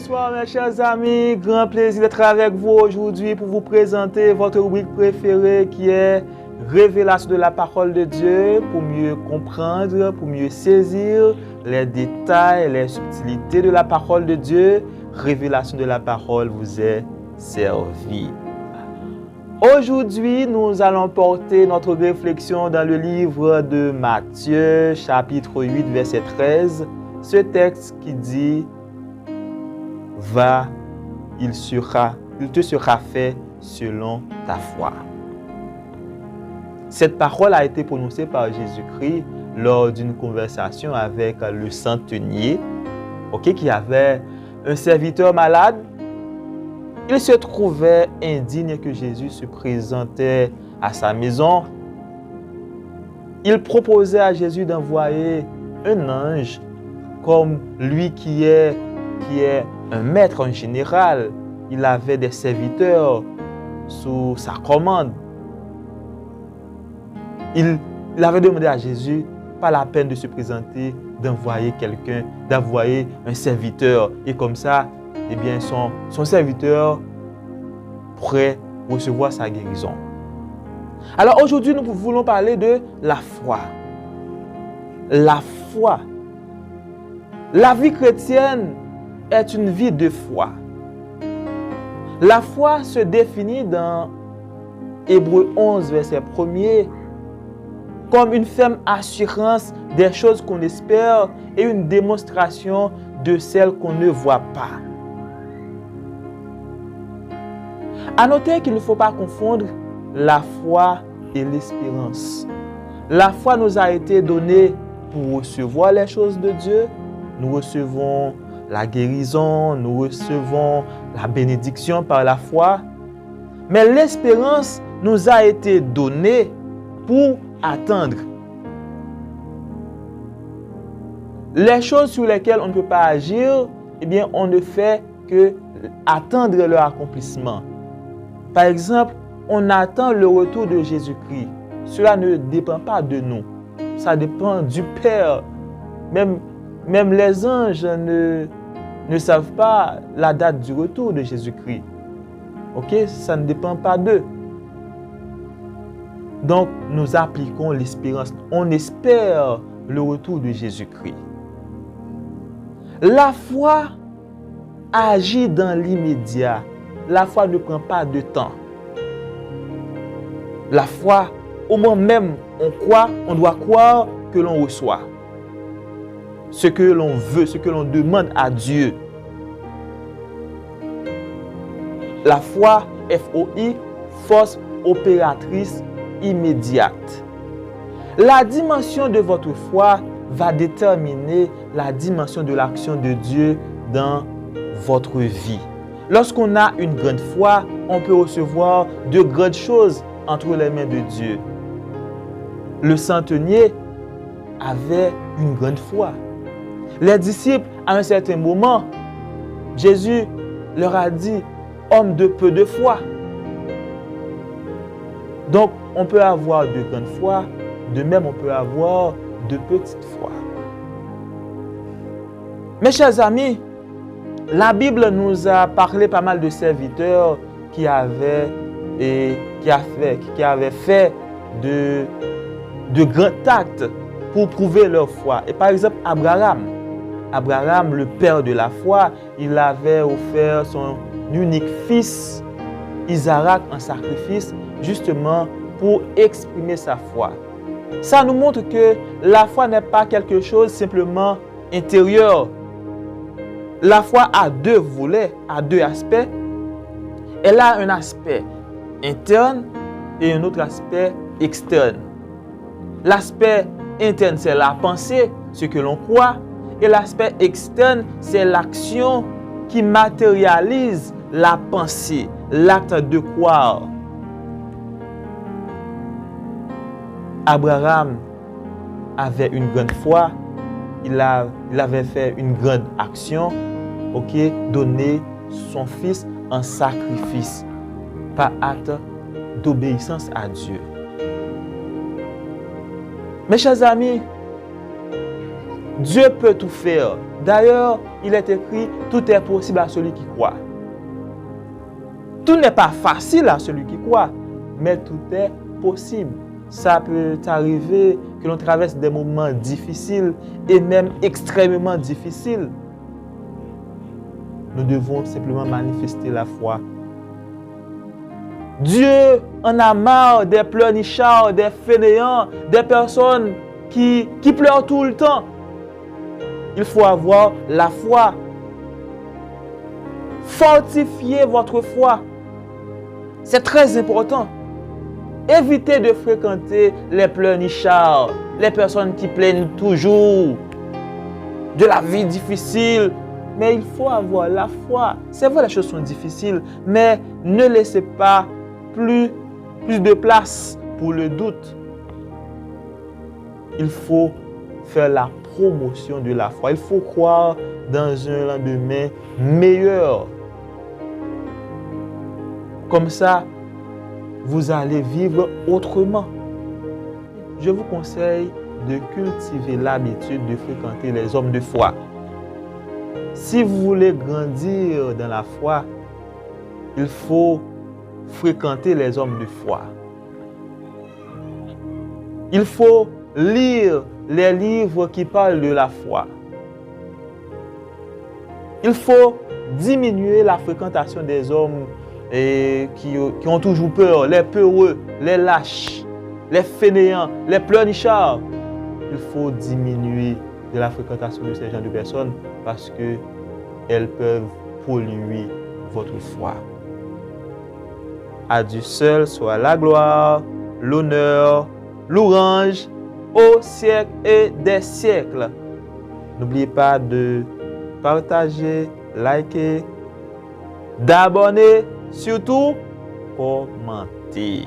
bonsoir mes chers amis. Grand plaisir d'être avec vous aujourd'hui pour vous présenter votre rubrique préférée qui est Révélation de la parole de Dieu pour mieux comprendre, pour mieux saisir les détails, les subtilités de la parole de Dieu. Révélation de la parole vous est servie. Aujourd'hui, nous allons porter notre réflexion dans le livre de Matthieu, chapitre 8, verset 13. Ce texte qui dit « Va, il te sera fait selon ta foi ». Cette parole a été prononcée par Jésus-Christ lors d'une conversation avec le centenier, qui avait un serviteur malade. Il se trouvait indigne que Jésus se présentait à sa maison. Il proposait à Jésus d'envoyer un ange comme lui qui est un maître, un général. Il avait des serviteurs sous sa commande. Il avait demandé à Jésus, pas la peine de se présenter, d'envoyer quelqu'un, d'envoyer un serviteur. Et comme ça, eh bien, son serviteur pourrait recevoir sa guérison. Alors aujourd'hui, nous voulons parler de la foi. La foi. La vie chrétienne est une vie de foi. La foi se définit dans Hébreux 11, verset 1er, comme une ferme assurance des choses qu'on espère et une démonstration de celles qu'on ne voit pas. À noter qu'il ne faut pas confondre la foi et l'espérance. La foi nous a été donnée pour recevoir les choses de Dieu. Nous recevons la guérison, nous recevons la bénédiction par la foi. Mais l'espérance nous a été donnée pour attendre. Les choses sur lesquelles on ne peut pas agir, eh bien, on ne fait que attendre leur accomplissement. Par exemple, on attend le retour de Jésus-Christ. Cela ne dépend pas de nous. Ça dépend du Père. Même les anges ne savent pas la date du retour de Jésus-Christ. Ça ne dépend pas d'eux. Donc, nous appliquons l'espérance. On espère le retour de Jésus-Christ. La foi agit dans l'immédiat. La foi ne prend pas de temps. La foi, au moment même, on doit croire que l'on reçoit. Ce que l'on veut, ce que l'on demande à Dieu. La foi, F-O-I, force opératrice immédiate. La dimension de votre foi va déterminer la dimension de l'action de Dieu dans votre vie. Lorsqu'on a une grande foi, on peut recevoir de grandes choses entre les mains de Dieu. Le centenier avait une grande foi. Les disciples, à un certain moment, Jésus leur a dit, « Homme de peu de foi ». Donc, on peut avoir de grandes foi, de même on peut avoir de petites foi. Mes chers amis, la Bible nous a parlé pas mal de serviteurs qui avaient fait de grands actes pour prouver leur foi. Et par exemple, Abraham, le père de la foi, il avait offert son unique fils, Isaac, en sacrifice, justement pour exprimer sa foi. Ça nous montre que la foi n'est pas quelque chose simplement intérieur. La foi a deux volets, a deux aspects. Elle a un aspect interne et un autre aspect externe. L'aspect interne, c'est la pensée, ce que l'on croit. Et l'aspect externe, c'est l'action qui matérialise la pensée, l'acte de croire. Abraham avait une grande foi. Il avait fait une grande action, donner son fils en sacrifice par acte d'obéissance à Dieu. Mes chers amis, Dieu peut tout faire. D'ailleurs, il est écrit, tout est possible à celui qui croit. Tout n'est pas facile à celui qui croit, mais tout est possible. Ça peut arriver que l'on traverse des moments difficiles et même extrêmement difficiles. Nous devons simplement manifester la foi. Dieu en a marre des pleurnichards, des fainéants, des personnes qui pleurent tout le temps. Il faut avoir la foi. Fortifiez votre foi. C'est très important. Évitez de fréquenter les pleurnichards, les personnes qui plaignent toujours de la vie difficile. Mais il faut avoir la foi. C'est vrai, les choses sont difficiles, mais ne laissez pas plus de place pour le doute. Il faut faire la promotion de la foi. Il faut croire dans un lendemain meilleur. Comme ça, vous allez vivre autrement. Je vous conseille de cultiver l'habitude de fréquenter les hommes de foi. Si vous voulez grandir dans la foi, il faut fréquenter les hommes de foi. Il faut lire les livres qui parlent de la foi. Il faut diminuer la fréquentation des hommes qui ont toujours peur, les peureux, les lâches, les fainéants, les pleurnichards. Il faut diminuer de la fréquentation de ces gens de personnes parce qu'elles peuvent polluer votre foi. À Dieu seul soit la gloire, l'honneur, l'ouange au siècle et des siècles. N'oubliez pas de partager, liker, d'abonner, surtout commenter.